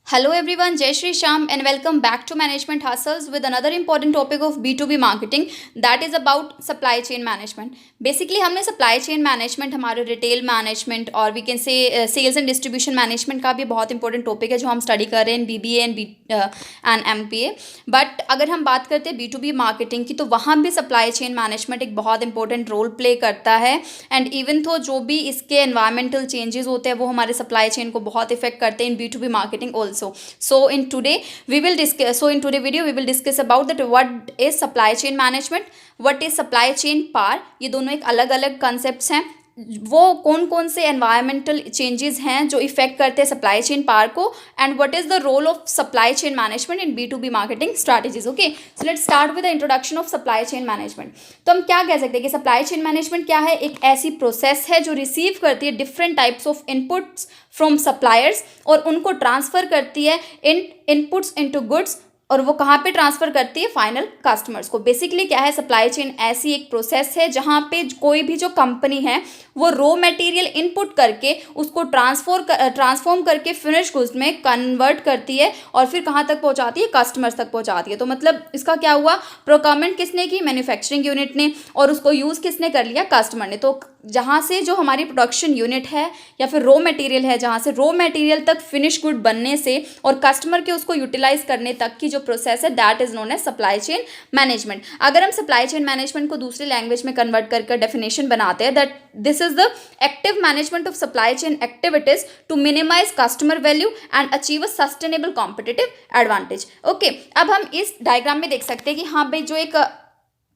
Hello everyone, Jai Shri Sham and welcome back to Management Hustles with another important topic of B2B marketing that is about supply chain management. Basically हमने supply chain management हमारे retail management और we can say sales and distribution management का भी बहुत important topic है जो हम study कर रहे हैं BBA and MPA. But अगर हम बात करते हैं B2B marketing की तो वहाँ भी supply chain management एक बहुत important role play करता है and even though जो भी इसके environmental changes होते हैं वो हमारे supply chain को बहुत affect करते हैं in B2B marketing also. So in today video we will discuss about that what is supply chain management, what is supply chain power. ये दोनों एक अलग अलग concepts हैं. वो कौन कौन से एनवायरमेंटल चेंजेस हैं जो इफेक्ट करते हैं सप्लाई चेन पावर को and what is the role of supply chain management in B2B marketing strategies. Okay, so let's start with the introduction of supply chain management. तो हम क्या कह सकते हैं कि सप्लाई चेन मैनेजमेंट क्या है? एक ऐसी प्रोसेस है जो रिसीव करती है different types of inputs from suppliers और उनको ट्रांसफर करती है इनपुट्स इनटू गुड्स और वो कहाँ पे ट्रांसफ़र करती है? फाइनल कस्टमर्स को. बेसिकली क्या है, सप्लाई चेन ऐसी एक प्रोसेस है जहाँ पे कोई भी जो कंपनी है वो रॉ मटेरियल इनपुट करके उसको ट्रांसफॉर्म करके फिनिश गुड्स में कन्वर्ट करती है और फिर कहाँ तक पहुँचाती है? कस्टमर्स तक पहुँचाती है. तो मतलब इसका क्या हुआ, प्रोक्योरमेंट किसने की? मैन्युफैक्चरिंग यूनिट ने, और उसको यूज़ किसने कर लिया? कस्टमर ने. तो जहाँ से जो हमारी प्रोडक्शन यूनिट है या फिर रॉ मटेरियल है, जहाँ से रॉ मटेरियल तक फिनिश गुड बनने से और कस्टमर के उसको यूटिलाइज करने तक की जो प्रोसेस है that is known as supply chain management. अगर हम सप्लाई चेन मैनेजमेंट को दूसरी लैंग्वेज में कन्वर्ट करके डेफिनेशन बनाते हैं that this is the active management of supply chain activities to minimise customer value and achieve a sustainable competitive advantage. Okay, अब हम इस डायग्राम में देख सकते हैं कि हाँ भाई जो एक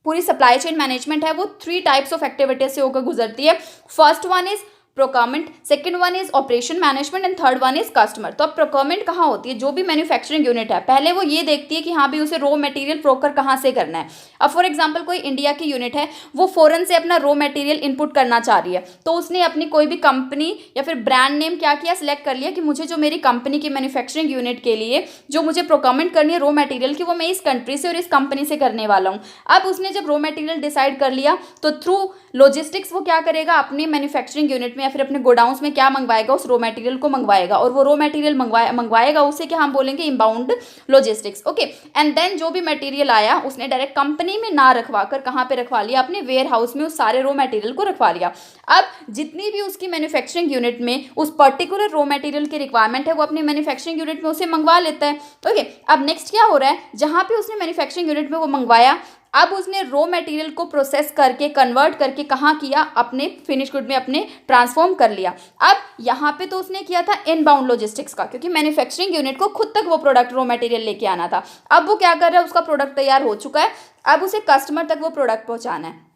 पूरी सप्लाई चेन मैनेजमेंट है वो 3 टाइप्स ऑफ एक्टिविटीज से होकर गुजरती है. First one is procurement, second one is operation management and third one is customer. तो अब प्रोक्योरमेंट कहाँ होती है? जो भी मैन्युफैक्चरिंग यूनिट है पहले वो ये देखती है कि हाँ भी उसे रॉ मटेरियल प्रोकर कहाँ से करना है. अब फॉर एग्जांपल कोई इंडिया की यूनिट है, वो फॉरेन से अपना रॉ मटेरियल इनपुट करना चाह रही है, तो उसने अपनी कोई भी कंपनी या फिर ब्रांड नेम क्या किया? सिलेक्ट कर लिया कि मुझे जो मेरी कंपनी की मैन्युफैक्चरिंग यूनिट के लिए जो मुझे प्रोक्योरमेंट करनी है रॉ मटेरियल की वो मैं इस कंट्री से और इस कंपनी से करने वाला हूँ. अब उसने जब रॉ मटेरियल डिसाइड कर लिया तो थ्रू लॉजिस्टिक्स वो क्या करेगा? अपनी मैन्युफैक्चरिंग यूनिट में या फिर अपने गोडाउंस में क्या मंगवाएगा? उस रॉ मटेरियल को मंगवाएगा और वो रॉ मटेरियल मंगवाएगा उसे क्या हम बोलेंगे? इंबाउंड लॉजिस्टिक्स. ओके, एंड देन जो भी मटेरियल आया उसने डायरेक्ट कंपनी में ना रखवा कर कहाँ पे रखवा लिया? अपने वेयर हाउस में उस सारे रॉ मटेरियल को रखवा लिया. अब जितनी भी उसकी मैन्युफैक्चरिंग यूनिट में उस पर्टिकुलर रॉ मटेरियल की रिक्वायरमेंट है वो अपनी मैन्युफैक्चरिंग यूनिट में उसे मंगवा लेता है. ओके, अब नेक्स्ट क्या हो रहा है? जहाँ पे उसने मैन्युफैक्चरिंग यूनिट में वो मंगवाया, अब उसने रॉ मटेरियल को प्रोसेस करके कन्वर्ट करके कहाँ किया? अपने फिनिश गुड में अपने ट्रांसफॉर्म कर लिया. अब यहाँ पे तो उसने किया था इनबाउंड लॉजिस्टिक्स का, क्योंकि मैन्युफैक्चरिंग यूनिट को खुद तक वो प्रोडक्ट रॉ मटेरियल लेके आना था. अब वो क्या कर रहा है? उसका प्रोडक्ट तैयार हो चुका है, अब उसे कस्टमर तक वो प्रोडक्ट पहुँचाना है.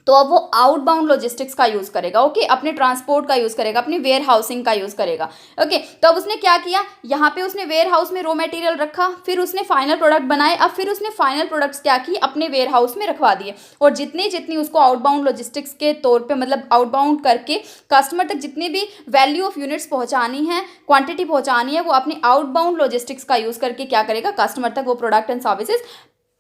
तो अब वो आउटबाउंड लॉजिस्टिक्स का यूज़ करेगा. ओके, अपने ट्रांसपोर्ट का यूज़ करेगा, अपनी वेयर हाउसिंग का यूज़ करेगा. ओके, तो अब उसने क्या किया? यहाँ पे उसने वेयर हाउस में रॉ मटेरियल रखा, फिर उसने फाइनल प्रोडक्ट बनाए, अब फिर उसने फाइनल प्रोडक्ट्स क्या की? अपने वेयर हाउस में रखवा दिए. और जितनी जितनी उसको आउटबाउंड लॉजिस्टिक्स के तौर पे मतलब आउटबाउंड करके कस्टमर तक जितनी भी वैल्यू ऑफ यूनिट्स पहुँचानी है, क्वान्टिटी पहुँचानी है, वो अपनी आउटबाउंड लॉजिस्टिक्स का यूज़ करके क्या करेगा? कस्टमर तक वो प्रोडक्ट एंड सर्विसेज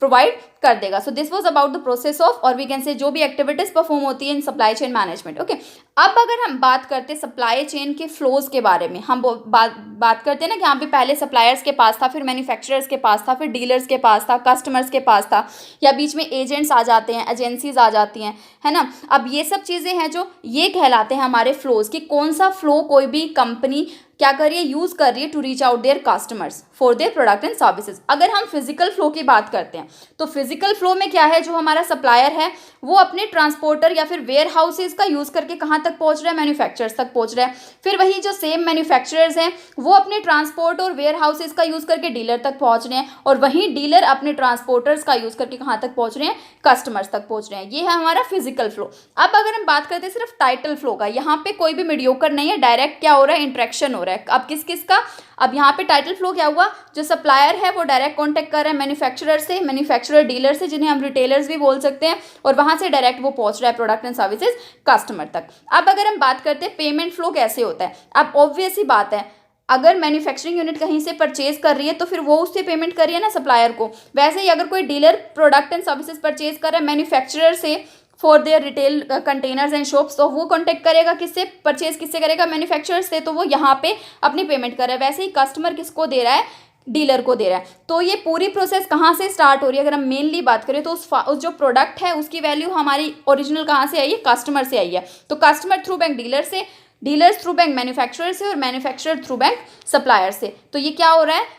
प्रोवाइड कर देगा. So this was about the process of और वी कैन से जो भी एक्टिविटीज परफॉर्म होती है in supply chain management. Okay, अब अगर हम बात करते हैं सप्लाई चेन के फ्लोज के बारे में, हम बात करते हैं ना कि यहाँ पे पहले सप्लायर्स के पास था, फिर मैन्युफैक्चरर्स के पास था, फिर डीलर्स के पास था, कस्टमर्स के पास था, या बीच में एजेंट्स आ जाते हैं, एजेंसीज आ जाती हैं, है ना. अब ये सब चीज़ें हैं जो ये कहलाते हैं हमारे फ्लोज कि कौन सा फ्लो कोई भी कंपनी क्या कर रही है? यूज़ कर रही है to reach out their customers for their product and services. अगर हम फिजिकल फ्लो की बात करते हैं तो फिजिकल फ्लो में क्या है? जो हमारा सप्लायर है वो अपने ट्रांसपोर्टर या फिर वेयर हाउसेज का यूज़ करके कहाँ तक पहुँच रहा है? मैन्युफैक्चरर्स तक पहुँच रहा है. फिर वही जो सेम मैन्युफैक्चरर्स हैं वो अपने ट्रांसपोर्ट और वेयर हाउसेज का यूज़ करके डीलर तक पहुँच रहे हैं, और वहीं डीलर अपने ट्रांसपोर्टर्स का यूज़ करके कहाँ तक पहुँच रहे हैं? कस्टमर्स तक पहुँच रहे हैं. ये है हमारा फिजिकल फ्लो. अब अगर हम बात करते हैं सिर्फ टाइटल फ्लो का, यहाँ पे कोई भी मीडियोकर नहीं है, डायरेक्ट क्या हो रहा है? इंटरेक्शन हो रहा है. अब किसका? अब यहाँ पे टाइटल फ्लो क्या हुआ? जो सप्लायर है वो डायरेक्ट कांटेक्ट कर रहा है मैन्युफैक्चरर से, मैन्युफैक्चरर डीलर से, जिन्हें हम रिटेलर्स भी बोल सकते हैं, और वहाँ से डायरेक्ट वो पहुँच रहा है प्रोडक्ट एंड सर्विसेज कस्टमर तक. अब अगर हम बात करते हैं पेमेंट फ्लो कैसे होता है, अब ऑब्वियस ही बात है, अगर मैन्युफैक्चरिंग यूनिट कहीं से परचेज कर रही है तो फिर वो उससे पेमेंट कर रही है ना सप्लायर को. वैसे ही अगर कोई dealer product and services purchase कर रहा है मैन्युफैक्चरर से for their retail containers and shops, तो वो कॉन्टेक्ट करेगा किससे, परचेज किससे करेगा, मैन्युफैक्चरर से, तो वो यहाँ पे अपनी पेमेंट कर रहा है। वैसे ही कस्टमर किसको दे रहा है, डीलर को दे रहा है। तो ये पूरी प्रोसेस कहाँ से स्टार्ट हो रही है, अगर हम मेनली बात करें तो उस जो प्रोडक्ट है उसकी वैल्यू हमारी ओरिजिनल कहाँ से आई है, कस्टमर से आई है। तो कस्टमर थ्रू बैंक डीलर से, डीलर्स थ्रू बैंक मैन्युफैक्चरर से, और मैन्युफैक्चरर थ्रू बैंक सप्लायर से। तो ये क्या हो रहा है,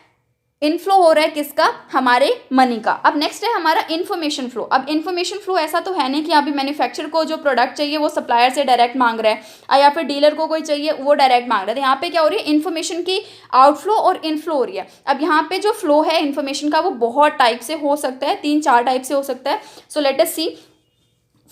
इनफ्लो हो रहा है किसका, हमारे मनी का। अब नेक्स्ट है हमारा इन्फॉर्मेशन फ्लो। अब इन्फॉर्मेशन फ्लो ऐसा तो है नहीं कि अभी मैन्युफैक्चरर को जो प्रोडक्ट चाहिए वो सप्लायर से डायरेक्ट मांग रहा है, या फिर डीलर को कोई चाहिए वो डायरेक्ट मांग रहा है। तो यहाँ पे क्या हो रही है, इन्फॉर्मेशन की आउटफ्लो और इनफ्लो हो रही है। अब यहाँ पे जो फ्लो है इन्फॉर्मेशन का वो बहुत टाइप से हो सकता है, 3-4 टाइप से हो सकता है। So let us see.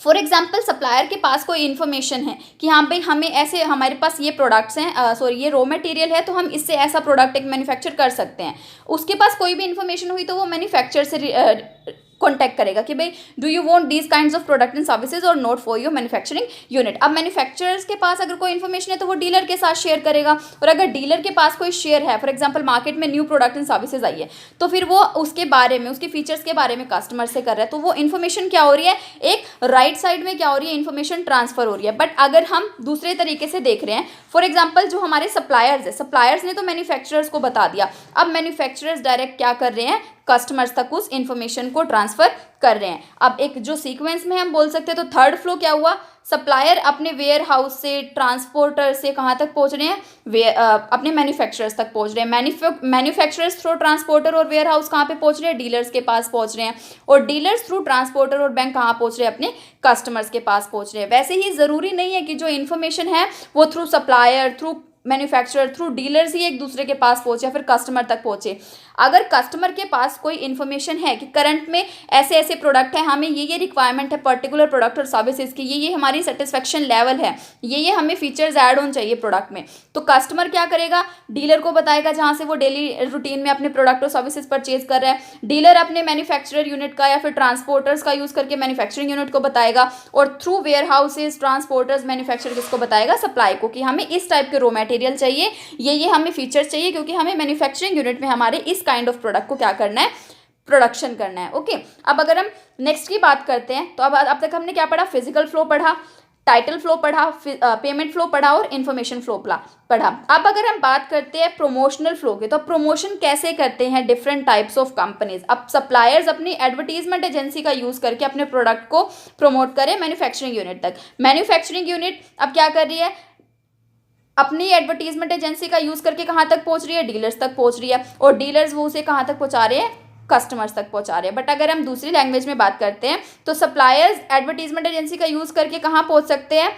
For example supplier के पास कोई इन्फॉर्मेशन है कि हाँ भाई हमें ऐसे, हमारे पास ये प्रोडक्ट्स हैं, सॉरी ये रॉ मटेरियल है, तो हम इससे ऐसा प्रोडक्ट एक मैन्युफैक्चर कर सकते हैं। उसके पास कोई भी इन्फॉर्मेशन हुई तो वो मैन्युफैक्चर से कॉन्टैक्ट करेगा कि भाई do you want these kinds of product and services और not for your manufacturing unit. अब मैन्युफैक्चरर्स के पास अगर कोई इन्फॉर्मेशन है तो वो डीलर के साथ शेयर करेगा, और अगर डीलर के पास कोई शेयर है, फॉर एग्जांपल मार्केट में new product and services I है, तो फिर वो उसके बारे में, उसके फीचर्स के बारे में कस्टमर से कर रहा है। तो वो इन्फॉर्मेशन क्या हो रही है, एक राइट साइड में क्या हो रही है, इन्फॉर्मेशन ट्रांसफर हो रही है। बट अगर हम दूसरे तरीके से देख रहे हैं, फॉर एग्जाम्पल जो हमारे सप्लायर्स है, सप्लायर्स ने तो मैन्युफैक्चरर्स को बता दिया, अब मैन्युफैक्चरर्स डायरेक्ट क्या कर रहे हैं, कस्टमर्स तक उस इन्फॉर्मेशन को ट्रांसफर कर रहे हैं। अब एक जो सीक्वेंस में हम बोल सकते हैं, तो थर्ड फ्लो क्या हुआ, सप्लायर अपने वेयर हाउस से, ट्रांसपोर्टर से कहाँ तक पहुंच रहे हैं, अपने मैन्युफैक्चरर्स तक पहुंच रहे हैं। मैन्युफैक्चरर्स थ्रू ट्रांसपोर्टर और वेयर हाउस कहाँ पे पहुंच रहे हैं, डीलर्स के पास पहुंच रहे हैं, और डीलर्स थ्रू ट्रांसपोर्टर और बैंक कहाँ पहुंच रहे हैं, अपने कस्टमर्स के पास पहुंच रहे हैं। वैसे ही ज़रूरी नहीं है कि जो इन्फॉर्मेशन है वो through supplier, through manufacturer, through dealers ही एक दूसरे के पास पहुंचे या फिर कस्टमर तक पहुंचे। अगर कस्टमर के पास कोई इन्फॉर्मेशन है कि करंट में ऐसे ऐसे प्रोडक्ट है, हमें ये रिक्वायरमेंट है पर्टिकुलर प्रोडक्ट और सर्विसेज की, ये हमारी सेटिस्फेक्शन लेवल है, ये हमें फीचर्स ऐड ऑन चाहिए प्रोडक्ट में, तो कस्टमर क्या करेगा, डीलर को बताएगा जहाँ से वो डेली रूटीन में अपने प्रोडक्ट और सर्विसेज परचेज कर रहा है। डीलर अपने मैन्युफैक्चरर यूनिट का या फिर ट्रांसपोर्टर्स का यूज़ करके मैन्युफैक्चरिंग यूनिट को बताएगा, और through warehouses, transporters, manufacturer किसको बताएगा, सप्लाई को, कि हमें इस टाइप के रॉ मटेरियल चाहिए, ये हमें फीचर्स चाहिए, क्योंकि हमें मैन्युफैक्चरिंग यूनिट में हमारे इस काइंड ऑफ प्रोडक्ट को क्या करना है, प्रोडक्शन करना है। ओके, अब अगर हम नेक्स्ट की बात करते हैं, तो अब तक हमने क्या पढ़ा, फिजिकल फ्लो पढ़ा, टाइटल फ्लो पढ़ा, पेमेंट फ्लो पढ़ा और इन्फॉर्मेशन फ्लो पढ़ा। अब अगर हम बात करते हैं प्रमोशनल फ्लो की, तो प्रमोशन कैसे करते हैं डिफरेंट टाइप्स ऑफ कंपनीज। अब सप्लायर्स अपनी एडवर्टीजमेंट एजेंसी का यूज करके अपने प्रोडक्ट को प्रमोट करें मैन्युफैक्चरिंग यूनिट तक। मैन्युफैक्चरिंग यूनिट अब क्या कर रही है, अपनी एडवर्टीजमेंट एजेंसी का यूज करके कहाँ तक पहुंच रही है, डीलर्स तक पहुंच रही है, और डीलर्स वो उसे कहाँ तक पहुंचा रहे हैं, कस्टमर्स तक पहुंचा रहे हैं। बट अगर हम दूसरी लैंग्वेज में बात करते हैं, तो सप्लायर्स एडवर्टीजमेंट एजेंसी का यूज करके कहाँ पहुंच सकते हैं,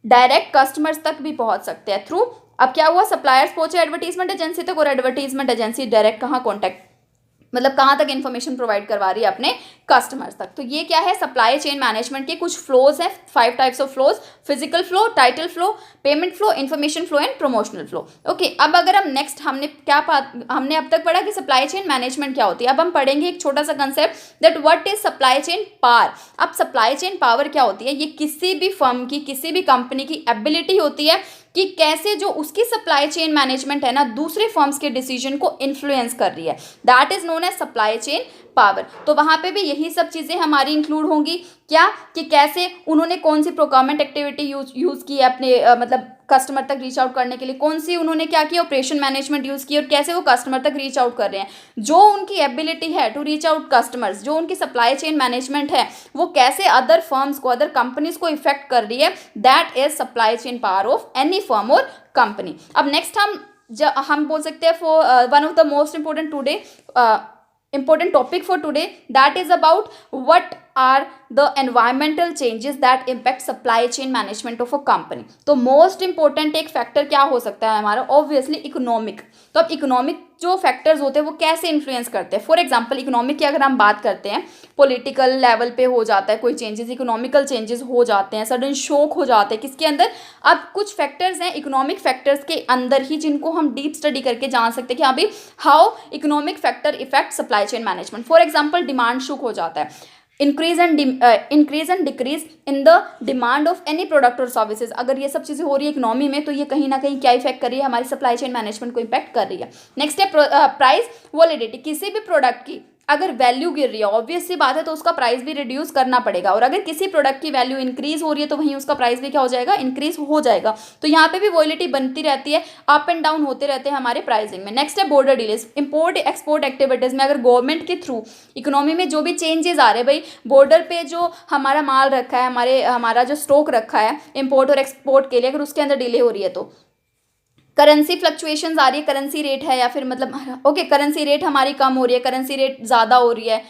डायरेक्ट कस्टमर्स तक भी पहुंच सकते हैं थ्रू। अब क्या हुआ, सप्लायर्स पहुंचे एडवर्टीजमेंट एजेंसी तक, और एडवर्टीजमेंट एजेंसी डायरेक्ट कहाँ कॉन्टैक्ट, मतलब कहाँ तक इन्फॉर्मेशन प्रोवाइड करवा रही है अपने कस्टमर्स तक। तो ये क्या है, सप्लाई चेन मैनेजमेंट के कुछ फ्लोज हैं, 5 types of flows, physical flow, title flow, payment flow, information flow and promotional flow. Okay, अब अगर हम नेक्स्ट हमने अब तक पढ़ा कि सप्लाई चेन मैनेजमेंट क्या होती है। अब हम पढ़ेंगे एक छोटा सा concept, that what is supply chain power. अब सप्लाई चेन पावर क्या होती है, ये किसी भी फर्म की, किसी भी कंपनी की एबिलिटी होती है कि कैसे जो उसकी सप्लाई चेन मैनेजमेंट है ना, दूसरे फर्म्स के डिसीजन को इन्फ्लुएंस कर रही है, that is known as supply chain power. तो वहाँ पे भी यही सब चीज़ें हमारी इंक्लूड होंगी, क्या कि कैसे उन्होंने कौन सी प्रोक्योरमेंट एक्टिविटी यूज़ की है अपने मतलब कस्टमर तक रीच आउट करने के लिए, कौन सी उन्होंने क्या किया, ऑपरेशन मैनेजमेंट यूज़ की, और कैसे वो कस्टमर तक रीच आउट कर रहे हैं। जो उनकी एबिलिटी है टू रीच आउट कस्टमर्स, जो उनकी सप्लाई चेन मैनेजमेंट है, वो कैसे अदर फर्म्स को, अदर कंपनीज को इफेक्ट कर रही है, that is supply chain power of any firm और कंपनी। अब नेक्स्ट हम बोल सकते हैं for one of the most important today important topic for today, that is about what are the environmental changes that impact supply chain management of a company। तो most important एक factor क्या हो सकता है हमारा, ऑब्वियसली इकोनॉमिक। तो अब economic जो फैक्टर्स होते हैं वो कैसे इन्फ्लुएंस करते हैं। फॉर एग्जांपल इकोनॉमिक की अगर हम बात करते हैं, पॉलिटिकल लेवल पे हो जाता है कोई चेंजेस, इकोनॉमिकल चेंजेस हो जाते हैं, सडन शॉक हो जाते हैं किसके अंदर। अब कुछ फैक्टर्स हैं इकोनॉमिक फैक्टर्स के अंदर ही जिनको हम डीप स्टडी करके जान सकते हैं कि हाँ भाई how economic factor effect supply chain management. For example demand shock हो जाता है, increase and decrease in the demand of any product और सर्विसेज। अगर ये सब चीज़ें हो रही है इकोनॉमी में, तो ये कहीं ना कहीं क्या इफेक्ट कर रही है, हमारी सप्लाई चेन मैनेजमेंट को इम्पैक्ट कर रही है। नेक्स्ट है प्राइस वॉलिडिटी, किसी भी प्रोडक्ट की अगर वैल्यू गिर रही है, ऑब्वियस सी बात है, तो उसका प्राइस भी रिड्यूस करना पड़ेगा। और अगर किसी प्रोडक्ट की वैल्यू इंक्रीज हो रही है तो वहीं उसका प्राइस भी क्या हो जाएगा, इंक्रीज हो जाएगा। तो यहाँ पे भी वॉलिटी बनती रहती है, अप एंड डाउन होते रहते हैं हमारे प्राइसिंग में। नेक्स्ट है border delays. Import export activities में अगर गवर्नमेंट के थ्रू इकोनॉमी में जो भी चेंजेस आ रहे हैं, भाई बॉर्डर पे जो हमारा माल रखा है, हमारा जो स्टॉक रखा है इंपोर्ट और एक्सपोर्ट के लिए, अगर उसके अंदर डिले हो रही है तो करेंसी फ्लक्चुएशंस आ रही है, करेंसी रेट है या फिर मतलब ओके करेंसी रेट हमारी कम हो रही है, करेंसी रेट ज़्यादा हो रही है।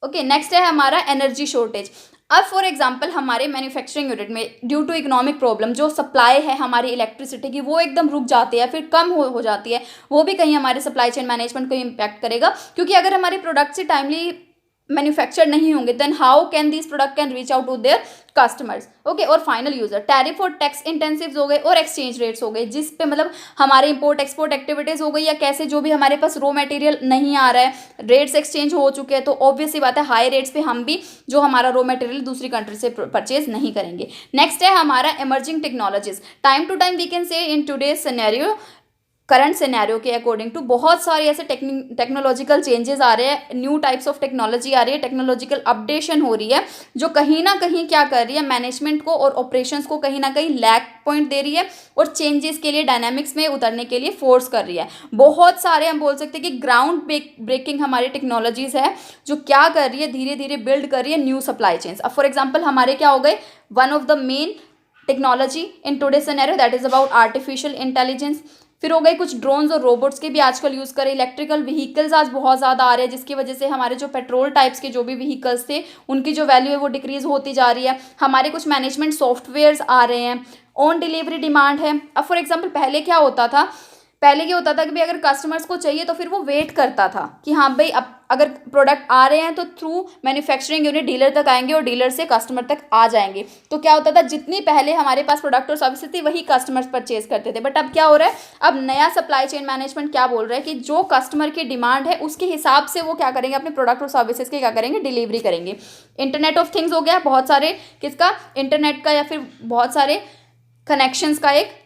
ओके नेक्स्ट है हमारा एनर्जी शॉर्टेज। अब फॉर एग्जांपल हमारे मैन्युफैक्चरिंग यूनिट में ड्यू टू इकोनॉमिक प्रॉब्लम जो सप्लाई है हमारी इलेक्ट्रिसिटी की वो एकदम रुक जाती है, फिर कम हो जाती है, वो भी कहीं हमारे सप्लाई चेन मैनेजमेंट को इम्पैक्ट करेगा। क्योंकि अगर हमारे प्रोडक्ट से टाइमली मैन्युफैक्चर नहीं होंगे then how can this product can reach out to their customers. Okay और फाइनल यूजर, टैरिफ और टैक्स इंटेंसिव हो गए और एक्सचेंज रेट्स हो गए, जिस पे मतलब हमारे इंपोर्ट एक्सपोर्ट एक्टिविटीज हो गई या कैसे जो भी हमारे पास रॉ मटेरियल नहीं आ रहा है, रेट्स एक्सचेंज हो चुके हैं, तो ऑब्वियस सी बात है हाई रेट्स पे हम भी जो हमारा रॉ मटेरियल दूसरी कंट्री से परचेज नहीं करेंगे। नेक्स्ट है हमारा emerging technologies. Time to time we can say in today's scenario, current scenario के अकॉर्डिंग टू बहुत सारे ऐसे टेक्नोलॉजिकल चेंजेस आ रहे हैं, न्यू टाइप्स ऑफ टेक्नोलॉजी आ रही है, टेक्नोलॉजिकल अपडेशन हो रही है, जो कहीं ना कहीं क्या कर रही है मैनेजमेंट को और ऑपरेशंस को कहीं ना कहीं लैक पॉइंट दे रही है और चेंजेस के लिए डायनामिक्स में उतरने के लिए फोर्स कर रही है। बहुत सारे हम बोल सकते हैं कि ग्राउंड ब्रेकिंग हमारी टेक्नोलॉजीज है जो क्या कर रही है, धीरे धीरे बिल्ड कर रही है न्यू सप्लाई चेन्स। अब फॉर एग्जाम्पल हमारे क्या हो गए, one of the main technology in today scenario that is about artificial intelligence. फिर हो गए कुछ ड्रोन्स और रोबोट्स के भी आजकल यूज़ करें, इलेक्ट्रिकल व्हीकल्स आज बहुत ज़्यादा आ रहे हैं जिसकी वजह से हमारे जो पेट्रोल टाइप्स के जो भी व्हीकल्स थे उनकी जो वैल्यू है वो डिक्रीज होती जा रही है। हमारे कुछ मैनेजमेंट सॉफ्टवेयर्स आ रहे हैं, ऑन डिलीवरी डिमांड है। अब फॉर एग्जांपल पहले क्या होता था, पहले ये होता था कि भाई अगर कस्टमर्स को चाहिए तो फिर वो वेट करता था कि हाँ भाई अब अगर प्रोडक्ट आ रहे हैं तो थ्रू मैन्युफैक्चरिंग यूनिट डीलर तक आएंगे और डीलर से कस्टमर तक आ जाएंगे। तो क्या होता था, जितनी पहले हमारे पास प्रोडक्ट और सर्विसेज थी वही कस्टमर्स परचेज करते थे। बट अब क्या हो रहा है, अब नया सप्लाई चेन मैनेजमेंट क्या बोल रहा है कि जो कस्टमर की डिमांड है उसके हिसाब से वो क्या करेंगे, अपने प्रोडक्ट और सर्विसेज के क्या करेंगे, डिलीवरी करेंगे। इंटरनेट ऑफ थिंग्स हो गया, बहुत सारे किसका, इंटरनेट का या फिर बहुत सारे कनेक्शंस का एक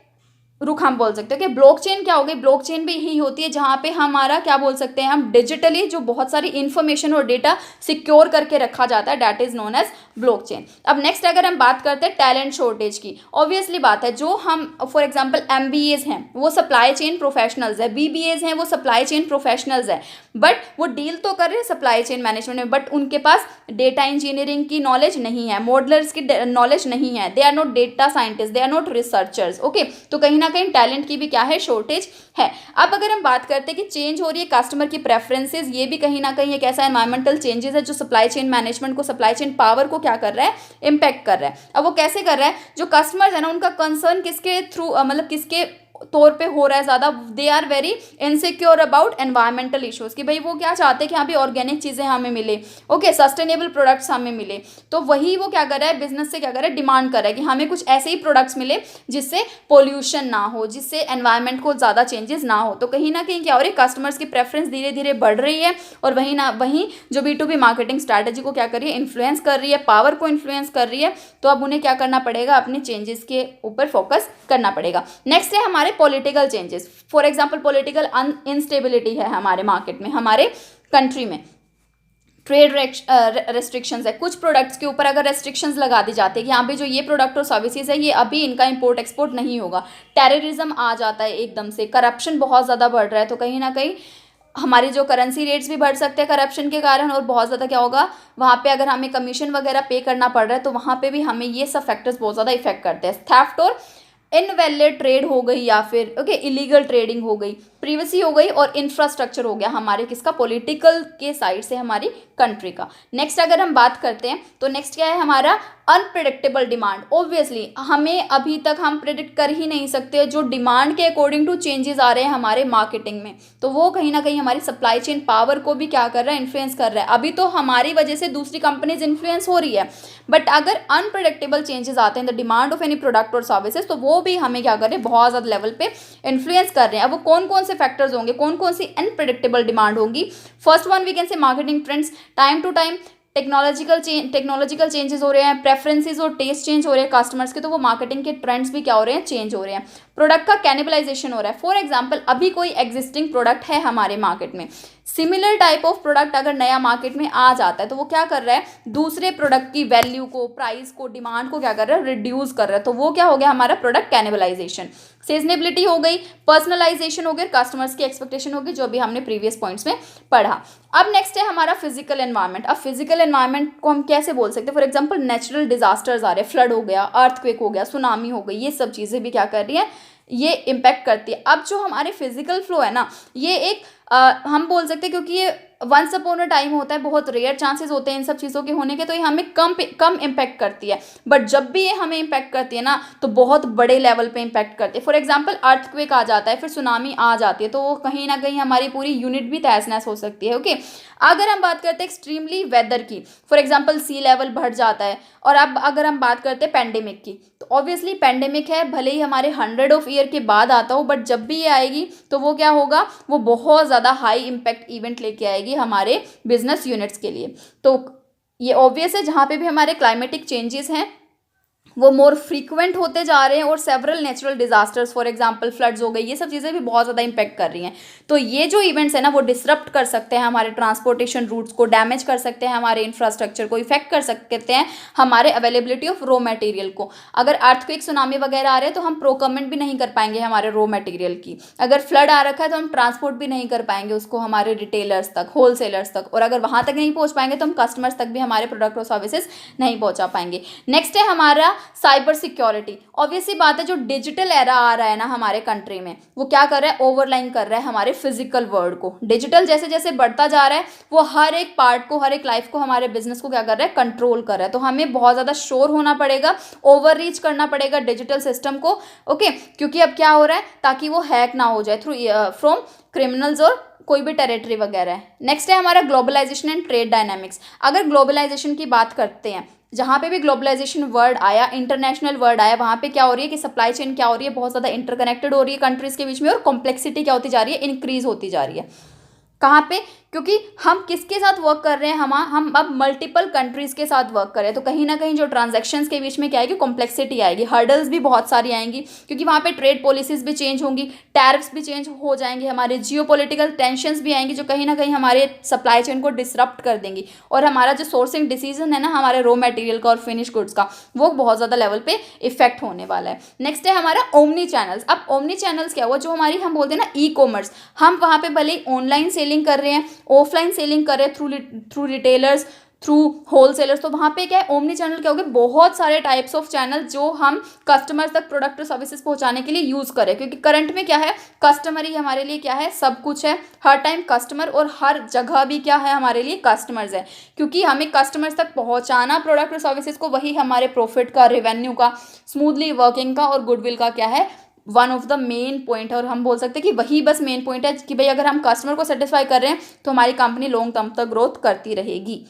रुख हम बोल सकते हैं कि ब्लॉकचेन क्या हो गई, ब्लॉकचेन भी यही होती है जहाँ पे हमारा क्या बोल सकते हैं हम डिजिटली जो बहुत सारी इंफॉर्मेशन और डेटा सिक्योर करके रखा जाता है, that is known as blockchain. अब नेक्स्ट अगर हम बात करते हैं टैलेंट शॉर्टेज की, ऑब्वियसली बात है जो हम फॉर एग्जांपल MBAs हैं वो सप्लाई चेन प्रोफेशनल्स है, BBAs हैं वो सप्लाई चेन प्रोफेशनल्स है, बट वो डील तो कर रहे हैं सप्लाई चेन मैनेजमेंट में, बट उनके पास डेटा इंजीनियरिंग की नॉलेज नहीं है, मॉडलर्स की नॉलेज नहीं है, they are not data scientist, they are not researchers. Okay तो कहीं ना कहीं टैलेंट की भी क्या है, शॉर्टेज है। अब अगर हम बात करते हैं कि चेंज हो रही है कस्टमर की प्रेफरेंसेस, ये भी कहीं ना कहीं एक ऐसा एनवायरमेंटल चेंजेस है जो सप्लाई चेन मैनेजमेंट को, सप्लाई चेन पावर को क्या कर रहा है, इम्पैक्ट कर रहा है। अब वो कैसे कर रहा है, जो कस्टमर्स है ना उनका कंसर्न किसके थ्रू मतलब किसके तौर पे हो रहा है ज़्यादा, they are very insecure about environmental issues कि भाई वो क्या चाहते हैं कि हाँ भी ऑर्गेनिक चीज़ें हमें मिले, ओके सस्टेनेबल प्रोडक्ट्स हमें मिले। तो वही वो क्या कर रहा है, बिजनेस से क्या कर रहा है, डिमांड कर रहा है कि हमें कुछ ऐसे ही प्रोडक्ट्स मिले जिससे पोल्यूशन ना हो, जिससे एनवायरमेंट को ज़्यादा चेंजेस ना हो। तो कहीं ना कहीं क्या हो रही है, कस्टमर्स की प्रेफरेंस धीरे धीरे बढ़ रही है और वहीं जो B2B मार्केटिंग स्ट्रैटेजी को क्या कर रही है, इन्फ्लुएंस कर रही है, पावर को इन्फ्लुएंस कर रही है। तो अब उन्हें क्या करना पड़ेगा, अपने चेंजेस के ऊपर फोकस करना पड़ेगा। नेक्स्ट है हमारे political changes. For example political instability है हमारे मार्केट में, हमारे कंट्री में ट्रेड रेस्ट्रिक्शंस है, कुछ प्रोडक्ट्स के ऊपर अगर रेस्ट्रिक्शंस लगा दी जाती है कि यहाँ पे जो ये प्रोडक्ट और सर्विसेज है ये अभी इनका इंपोर्ट एक्सपोर्ट नहीं होगा, टेररिज्म आ जाता है एकदम से, करप्शन बहुत ज़्यादा बढ़ रहा है, तो कहीं ना कहीं हमारी जो करेंसी रेट्स भी बढ़ सकते हैं करप्शन के कारण, और बहुत ज़्यादा क्या होगा वहाँ पे अगर हमें कमीशन वगैरह पे करना पड़ रहा है तो वहाँ पे भी हमें ये सब फैक्टर्स बहुत ज़्यादा इफेक्ट करते हैं। थेफ्ट और इनवैलिड ट्रेड हो गई या फिर ओके इलीगल ट्रेडिंग हो गई, प्रिवेसी हो गई और इंफ्रास्ट्रक्चर हो गया हमारे किसका, पॉलिटिकल के साइड से हमारी कंट्री का। नेक्स्ट अगर हम बात करते हैं तो नेक्स्ट क्या है हमारा अनप्रिडिक्टेबल डिमांड। ऑब्वियसली हमें अभी तक हम प्रिडिक्ट कर ही नहीं सकते जो डिमांड के अकॉर्डिंग टू चेंजेस आ रहे हैं हमारे मार्केटिंग में, तो वो कहीं ना कहीं हमारी सप्लाई चेन पावर को भी क्या कर रहा है, इन्फ्लुएंस कर रहा है। अभी तो हमारी वजह से दूसरी कंपनीज इन्फ्लुएंस हो रही है, बट अगर अनप्रिडिक्टेबल चेंजेस आते हैं the demand of any product और सर्विसेज तो वो भी हमें क्या कर रहे हैं, बहुत ज़्यादा लेवल पे इन्फ्लुएंस कर रहे हैं। अब वो कौन कौन से फैक्टर्स होंगे, कौन कौन सी अनप्रिडिक्टेबल डिमांड होगी। First one we can say marketing trends, time to time technological changes हो रहे हैं, प्रेफरेंसेस और टेस्ट चेंज हो रहे हैं कस्टमर्स के, तो वो मार्केटिंग के ट्रेंड्स भी क्या हो रहे हैं, चेंज हो रहे हैं। प्रोडक्ट का कैनिबलाइजेशन हो रहा है। फॉर एग्जांपल अभी कोई एग्जिस्टिंग प्रोडक्ट है हमारे मार्केट में, सिमिलर टाइप ऑफ प्रोडक्ट अगर नया मार्केट में आ जाता है तो वो क्या कर रहा है, दूसरे प्रोडक्ट की वैल्यू को, प्राइस को, डिमांड को क्या कर रहा है, रिड्यूस कर रहा है। तो वो क्या हो गया हमारा प्रोडक्ट कैनिबलाइजेशन। सीजनेबिलिटी हो गई, पर्सनलाइजेशन हो गया, कस्टमर्स की एक्सपेक्टेशन हो गई, जो भी हमने प्रीवियस पॉइंट्स में पढ़ा। अब नेक्स्ट है हमारा फिजिकल एनवायरनमेंट। अब फिजिकल एनवायरनमेंट को हम कैसे बोल सकते हैं, फॉर एग्जांपल नेचुरल डिजास्टर्स आ रहे हैं, फ्लड हो गया, अर्थक्वेक हो गया, सुनामी हो गई, ये सब चीज़ें भी क्या कर रही है, ये इम्पैक्ट करती है। अब जो हमारे फिजिकल फ्लो है ना, ये एक हम बोल सकते हैं, क्योंकि ये वंस अपॉन अ टाइम होता है, बहुत रेयर चांसेस होते हैं इन सब चीज़ों के होने के, तो ये हमें कम इम्पैक्ट करती है। बट जब भी ये हमें इम्पैक्ट करती है ना, तो बहुत बड़े लेवल पे इम्पैक्ट करती है। फॉर एग्जांपल अर्थक्वेक आ जाता है, फिर सुनामी आ जाती है, तो वो कहीं ना कहीं हमारी पूरी यूनिट भी तहस नहस हो सकती है। ओके, अगर हम बात करते हैं एक्सट्रीमली वेदर की, फॉर एग्जांपल सी लेवल बढ़ जाता है। और अब अगर हम बात करते हैं पेंडेमिक की, तो ऑब्वियसली पेंडेमिक है, भले ही हमारे 100 ऑफ ईयर के बाद आता हो, बट जब भी ये आएगी तो वो क्या होगा, वो बहुत ज़्यादा हाई इम्पैक्ट इवेंट लेके आएगी हमारे बिजनेस यूनिट्स के लिए। तो ये ऑब्वियस है, जहाँ पे भी हमारे क्लाइमेटिक चेंजेस हैं वो मोर फ्रीक्वेंट होते जा रहे हैं, और several natural disasters, for example floods हो गई, ये सब चीज़ें भी बहुत ज़्यादा इंपैक्ट कर रही हैं। तो ये जो इवेंट्स है ना, वो डिसरप्ट कर सकते हैं हमारे ट्रांसपोर्टेशन रूट्स को, डैमेज कर सकते हैं हमारे इंफ्रास्ट्रक्चर को, इफेक्ट कर सकते हैं हमारे अवेलेबिलिटी ऑफ रॉ मटेरियल को। अगर अर्थक्वेक सुनामी वगैरह आ रहे हैं तो हम प्रोक्योरमेंट भी नहीं कर पाएंगे हमारे रॉ मटेरियल की। अगर फ्लड आ रखा है तो हम ट्रांसपोर्ट भी नहीं कर पाएंगे उसको हमारे रिटेलर्स तक, होलसेलर्स तक, और अगर वहाँ तक नहीं पहुँच पाएंगे तो हम कस्टमर्स तक भी हमारे प्रोडक्ट और सर्विसेज नहीं पहुँचा पाएंगे। नेक्स्ट है हमारा साइबर सिक्योरिटी। ऑब्वियसली बात है, जो डिजिटल एरा आ रहा है ना हमारे कंट्री में, वो क्या कर रहा है, ओवरलाइन कर रहा है हमारे फिजिकल वर्ल्ड को। डिजिटल जैसे जैसे बढ़ता जा रहा है, वो हर एक पार्ट को, हर एक लाइफ को, हमारे बिजनेस को क्या कर रहा है, कंट्रोल कर रहा है। तो हमें बहुत ज़्यादा श्योर होना पड़ेगा, ओवर रीच करना पड़ेगा डिजिटल सिस्टम को। ओके, क्योंकि अब क्या हो रहा है, ताकि वो हैक ना हो जाए थ्रू फ्रॉम क्रिमिनल्स और कोई भी टेरिटरी वगैरह है। नेक्स्ट है हमारा ग्लोबलाइजेशन एंड ट्रेड डायनामिक्स। अगर ग्लोबलाइजेशन की बात करते हैं, जहाँ पे भी ग्लोबलाइजेशन वर्ड आया, इंटरनेशनल वर्ड आया, वहाँ पे क्या हो रही है कि सप्लाई चेन क्या हो रही है, बहुत ज़्यादा इंटरकनेक्टेड हो रही है कंट्रीज़ के बीच में, और कॉम्प्लेक्सिटी क्या होती जा रही है, इंक्रीज होती जा रही है। कहाँ पे, क्योंकि हम किसके साथ वर्क कर रहे हैं, हम अब मल्टीपल कंट्रीज़ के साथ वर्क कर रहे हैं। तो कहीं ना कहीं जो ट्रांजैक्शंस के बीच में क्या आएगी, कॉम्प्लेक्सिटी आएगी, हर्डल्स भी बहुत सारी आएंगी, क्योंकि वहाँ पे ट्रेड पॉलिसीज़ भी चेंज होंगी, टैरिफ्स भी चेंज हो जाएंगे, हमारे जियोपॉलिटिकल टेंशंस भी आएंगी, जो कहीं ना कहीं हमारे सप्लाई चेन को डिसरप्ट कर देंगी, और हमारा जो सोर्सिंग डिसीजन है ना हमारे रॉ मटेरियल का और फिनिश गुड्स का, वो बहुत ज़्यादा लेवल पे इफेक्ट होने वाला है। नेक्स्ट है हमारा ओमनी चैनल्स। अब ओमनी चैनल्स क्या हुआ, जो हमारी हम बोलते हैं ना ई कॉमर्स, हम वहाँ पे भले ही ऑनलाइन सेलिंग कर रहे हैं, ऑफलाइन सेलिंग कर रहे हैं थ्रू रिटेलर्स, थ्रू होलसेलर्स, तो वहाँ पे क्या है, ओमनी चैनल क्या हो गया, बहुत सारे टाइप्स ऑफ चैनल जो हम कस्टमर्स तक प्रोडक्ट और सर्विसेज पहुँचाने के लिए यूज़ करें। क्योंकि करंट में क्या है, कस्टमर ही हमारे लिए क्या है, सब कुछ है, हर टाइम कस्टमर, और हर जगह भी क्या है, हमारे लिए कस्टमर्स है। क्योंकि हमें कस्टमर्स तक पहुँचाना प्रोडक्ट और सर्विसेज को, वही हमारे प्रॉफिट का, रेवेन्यू का, स्मूथली वर्किंग का और गुडविल का क्या है, one of the main point है। और हम बोल सकते हैं कि वही बस मेन पॉइंट है कि भाई अगर हम कस्टमर को सेटिस्फाई कर रहे हैं तो हमारी कंपनी लॉन्ग टर्म तक ग्रोथ करती रहेगी।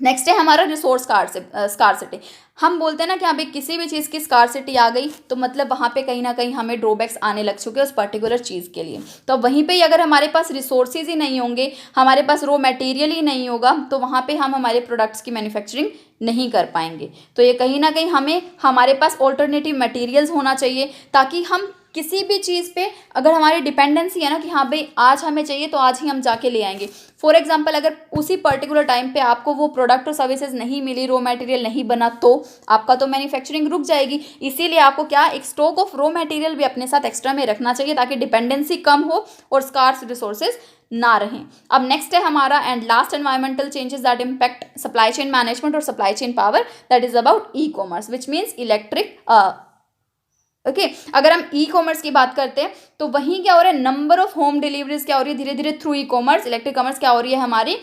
नेक्स्ट है हमारा रिसोर्स स्कारसिटी। हम बोलते हैं ना कि हाँ भाई किसी भी चीज़ की स्कारसिटी आ गई तो मतलब वहाँ पे कहीं ना कहीं हमें ड्रॉबैक्स आने लग चुके हैं उस पर्टिकुलर चीज़ के लिए। तो वहीं पे अगर हमारे पास रिसोर्सेज ही नहीं होंगे, हमारे पास रॉ मटेरियल ही नहीं होगा, तो वहाँ पे हम हमारे प्रोडक्ट्स की मैन्युफैक्चरिंग नहीं कर पाएंगे। तो ये कहीं ना कहीं हमें हमारे पास ऑल्टरनेटिव मटेरियल्स होना चाहिए, ताकि हम किसी भी चीज़ पे अगर हमारी डिपेंडेंसी है ना कि हाँ भाई आज हमें चाहिए तो आज ही हम जाके ले आएंगे। फॉर एग्जांपल अगर उसी पर्टिकुलर टाइम पे आपको वो प्रोडक्ट और सर्विसेज नहीं मिली, रॉ मटेरियल नहीं बना, तो आपका तो मैन्युफैक्चरिंग रुक जाएगी। इसीलिए आपको क्या, एक स्टॉक ऑफ रॉ मटेरियल भी अपने साथ एक्स्ट्रा में रखना चाहिए, ताकि डिपेंडेंसी कम हो और स्कार्स रिसोर्सेज ना रहें। अब नेक्स्ट है हमारा and last environmental changes that impact supply chain management और supply chain power, that is about e commerce, which means electric. Okay, अगर हम ई कॉमर्स की बात करते हैं तो वहीं क्या हो रहा है, नंबर ऑफ होम डिलीवरीज क्या हो रही है, धीरे धीरे through e commerce, electric commerce क्या हो रही है, हमारी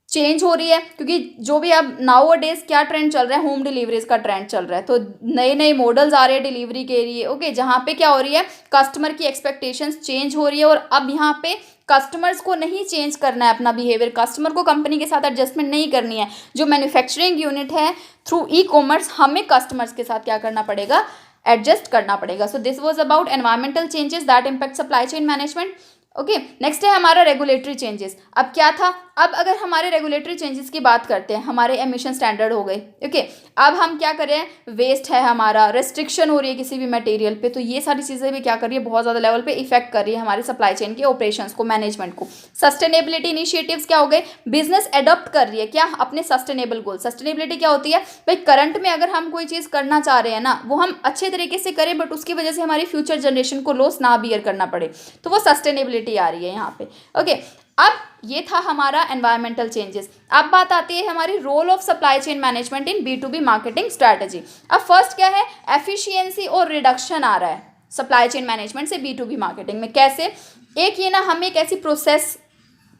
चेंज हो रही है। क्योंकि जो भी अब नाउ डेज क्या ट्रेंड चल रहा है, होम डिलीवरीज का ट्रेंड चल रहा है, तो नए नए मॉडल्स आ रहे हैं डिलीवरी के लिए। ओके, जहाँ पे क्या हो रही है, कस्टमर की एक्सपेक्टेशंस चेंज हो रही है, और अब यहाँ पे कस्टमर्स को नहीं चेंज करना है अपना बिहेवियर, कस्टमर को कंपनी के साथ एडजस्टमेंट नहीं करनी है। जो मैन्युफैक्चरिंग यूनिट है थ्रू ई कॉमर्स, हमें कस्टमर्स के साथ क्या करना पड़ेगा, एडजस्ट करना पड़ेगा। So this was about environmental changes that impact supply chain management. Okay, next है हमारा रेगुलेटरी चेंजेस। अब क्या था, अब अगर हमारे रेगुलेटरी चेंजेस की बात करते हैं, हमारे एमिशन स्टैंडर्ड हो गए। ओके, अब हम क्या कर रहे हैं, वेस्ट है हमारा, रेस्ट्रिक्शन हो रही है किसी भी मटेरियल पे, तो ये सारी चीज़ें भी क्या कर रही है, बहुत ज़्यादा लेवल पे इफेक्ट कर रही है हमारे सप्लाई चेन के ऑपरेशंस को, मैनेजमेंट को। सस्टेनेबिलिटी इनिशिएटिव्स क्या हो गए, बिजनेस एडॉप्ट कर रही है क्या, अपने सस्टेनेबल गोल। सस्टेनेबिलिटी क्या होती है भाई, करंट में अगर हम कोई चीज़ करना चाह रहे हैं ना, वो हम अच्छे तरीके से करें बट उसकी वजह से हमारी फ्यूचर जनरेशन को लॉस ना बियर करना पड़े, तो वो सस्टेनेबिलिटी आ रही है यहाँ पे। ओके, अब ये था हमारा एनवायरमेंटल चेंजेस। अब बात आती है हमारी role of supply chain management in B2B marketing strategy. अब फर्स्ट क्या है, एफिशिएंसी और रिडक्शन आ रहा है सप्लाई चेन मैनेजमेंट से B2B मार्केटिंग में। कैसे, एक ये ना हमें एक ऐसी प्रोसेस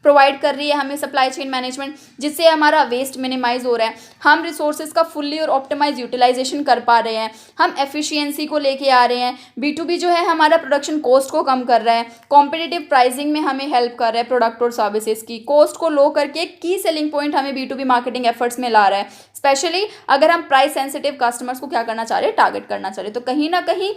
प्रोवाइड कर रही है हमें सप्लाई चेन मैनेजमेंट जिससे हमारा वेस्ट मिनिमाइज हो रहा है, हम रिसोर्सेज का फुल्ली और ऑप्टिमाइज यूटिलाइजेशन कर पा रहे हैं, हम एफिशिएंसी को लेके आ रहे हैं। B2B जो है हमारा प्रोडक्शन कॉस्ट को कम कर रहा है, कॉम्पिटिटिव प्राइसिंग में हमें हेल्प कर रहा है, प्रोडक्ट और सर्विसेज की कॉस्ट को लो करके की सेलिंग पॉइंट हमें B2B मार्केटिंग एफर्ट्स में ला रहा है। स्पेशली अगर हम प्राइस सेंसिटिव कस्टमर्स को क्या करना चाह रहे हैं, टारगेट करना चाह रहे हैं, तो कहीं ना कहीं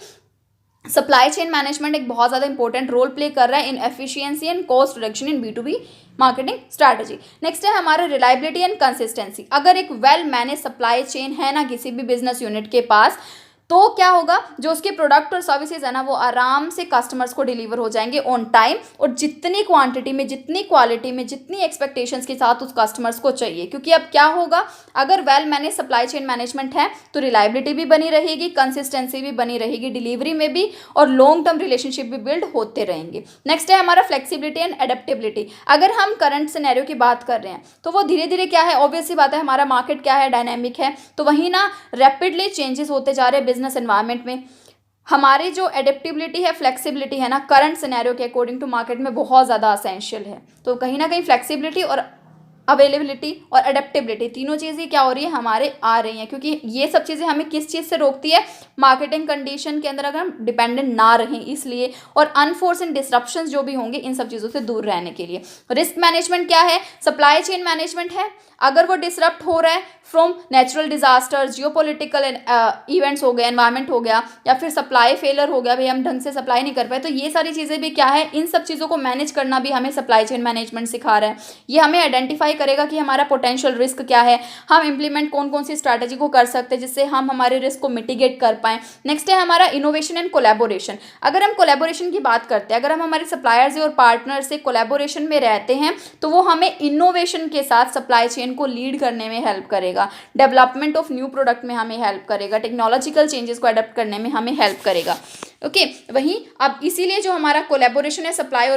सप्लाई चेन मैनेजमेंट एक बहुत ज़्यादा इंपॉर्टेंट रोल प्ले कर रहा है in efficiency and cost reduction in B2B marketing strategy. Next है हमारा रिलायबिलिटी एंड कंसिस्टेंसी। अगर एक वेल मैनेज सप्लाई चेन है ना किसी भी बिजनेस यूनिट के पास, तो क्या होगा, जो उसके प्रोडक्ट और सर्विसेज है ना वो आराम से कस्टमर्स को डिलीवर हो जाएंगे ऑन टाइम, और जितनी क्वांटिटी में, जितनी क्वालिटी में, जितनी एक्सपेक्टेशंस के साथ उस कस्टमर्स को चाहिए। क्योंकि अब क्या होगा, अगर well manage supply chain management है तो रिलायबिलिटी भी बनी रहेगी, कंसिस्टेंसी भी बनी रहेगी डिलीवरी में भी, और लॉन्ग टर्म रिलेशनशिप भी बिल्ड होते रहेंगे। नेक्स्ट है हमारा फ्लेक्सिबिलिटी एंड एडेप्टेबिलिटी। अगर हम करंट सिनेरियो की बात कर रहे हैं तो वो धीरे धीरे क्या है, ऑब्वियस सी बात है, हमारा मार्केट क्या है, डायनेमिक है, तो वहीं ना रैपिडली चेंजेस होते जा रहे हैं बिजनेस एनवायरनमेंट में। हमारी जो एडेप्टेबिलिटी है, फ्लेक्सिबिलिटी है ना, करंट सिनेरियो के अकॉर्डिंग टू मार्केट में बहुत ज़्यादा असेंशियल है। तो कहीं ना कहीं फ्लेक्सिबिलिटी और अवेलेबिलिटी और एडेप्टेबिलिटी तीनों चीज़ें क्या हो रही है, हमारे आ रही हैं। क्योंकि ये सब चीज़ें हमें किस चीज़ से रोकती है, मार्केटिंग कंडीशन के अंदर अगर हम डिपेंडेंट ना रहें इसलिए, और अनफोर्सन डिसरप्शंस जो भी होंगे इन सब चीज़ों से दूर रहने के लिए। रिस्क मैनेजमेंट क्या है, सप्लाई चेन मैनेजमेंट है। अगर वो डिसरप्ट हो रहा है from natural disasters, geopolitical events हो गए, एनवायरनमेंट हो गया, या फिर सप्लाई फेलर हो गया, भाई हम ढंग से सप्लाई नहीं कर पाए, तो ये सारी चीज़ें भी क्या है, इन सब चीज़ों को मैनेज करना भी हमें सप्लाई चेन मैनेजमेंट सिखा रहा है। ये हमें आइडेंटिफाई करेगा कि हमारा पोटेंशियल रिस्क क्या है, हम इंप्लीमेंट कौन कौन सी स्ट्रैटेजी को कर सकते हैं जिससे हम हमारे रिस्क को मिटिगेट कर पाएँ। नेक्स्ट है हमारा इनोवेशन एंड कोलैबोरेशन। अगर हम कोलैबोरेशन की बात करते हैं, अगर हम हमारे सप्लायर्स और पार्टनर से कोलैबोरेशन में रहते हैं, तो वो हमें इनोवेशन के साथ सप्लाई चेन को लीड करने में हेल्प करेगा, डेवलपमेंट ऑफ न्यू प्रोडक्ट में हमें हेल्प करेगा, टेक्नोलॉजिकल चेंजेस को अडॉप्ट करने में हमें हेल्प करेगा। ओके, वहीं अब इसीलिए जो हमारा कोलैबोरेशन है सप्लायर्स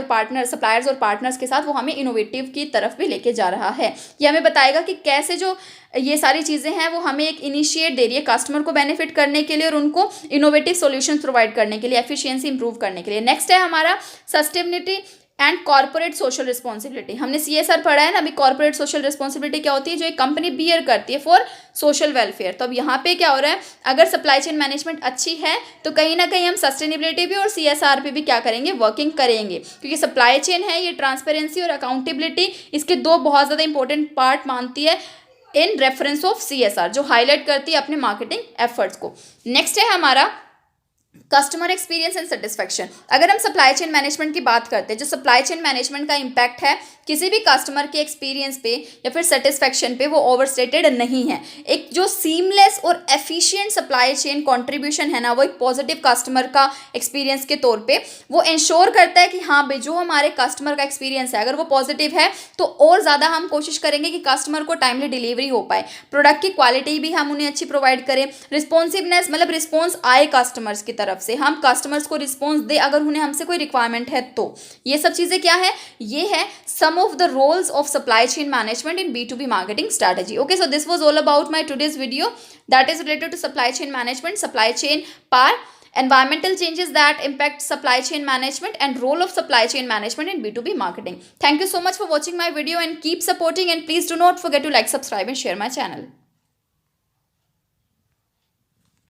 और पार्टनर्स के साथ, वो हमें इनोवेटिव की तरफ भी लेके जा रहा है। ये हमें बताएगा कि कैसे जो ये सारी चीज़ें हैं वो हमें एक इनिशिएट दे रही है कस्टमर को बेनिफिट करने के लिए और उनको इनोवेटिव सॉल्यूशंस प्रोवाइड करने के लिए, एफिशिएंसी इंप्रूव करने के लिए। नेक्स्ट है हमारा sustainability and corporate social responsibility. हमने CSR पढ़ा है ना, अभी कॉर्पोरेट सोशल रिस्पॉन्सिबिलिटी क्या होती है, जो एक कंपनी बियर करती है फॉर सोशल वेलफेयर। तो अब यहाँ पे क्या हो रहा है, अगर सप्लाई चेन मैनेजमेंट अच्छी है तो कहीं ना कहीं हम सस्टेनेबिलिटी भी और CSR पे भी क्या करेंगे, वर्किंग करेंगे। क्योंकि सप्लाई चेन है ये ट्रांसपेरेंसी और अकाउंटेबिलिटी, इसके दो बहुत ज़्यादा इंपॉर्टेंट पार्ट मानती है इन रेफरेंस ऑफ CSR, जो हाईलाइट करती है अपने मार्केटिंग एफर्ट्स को। नेक्स्ट है हमारा कस्टमर एक्सपीरियंस एंड सेटिस्फैक्शन। अगर हम सप्लाई चेन मैनेजमेंट की बात करते हैं, जो सप्लाई चेन मैनेजमेंट का इम्पैक्ट है किसी भी कस्टमर के एक्सपीरियंस पे या फिर सेटिस्फैक्शन पे, वो ओवरस्टेटेड नहीं है। एक जो सीमलेस और एफिशिएंट सप्लाई चेन कंट्रीब्यूशन है ना, वो एक पॉजिटिव कस्टमर का एक्सपीरियंस के तौर पे वो इंश्योर करता है कि हाँ भाई जो हमारे कस्टमर का एक्सपीरियंस है अगर वो पॉजिटिव है तो और ज़्यादा हम कोशिश करेंगे कि कस्टमर को टाइमली डिलीवरी हो पाए, प्रोडक्ट की क्वालिटी भी हम उन्हें अच्छी प्रोवाइड करें, रिस्पॉन्सिवनेस मतलब रिस्पॉन्स आए कस्टमर्स की तरफ से, हम कस्टमर्स को रिस्पॉन्स दे अगर उन्हें हमसे कोई रिक्वायरमेंट है तो। ये सब चीज़ें क्या है, ये है सम of the roles of supply chain management in B2B marketing strategy. Okay, so this was all about my today's video that is related to supply chain management, supply chain part, environmental changes that impact supply chain management and role of supply chain management in B2B marketing. Thank you so much for watching my video and keep supporting, and please do not forget to like, subscribe and share my channel.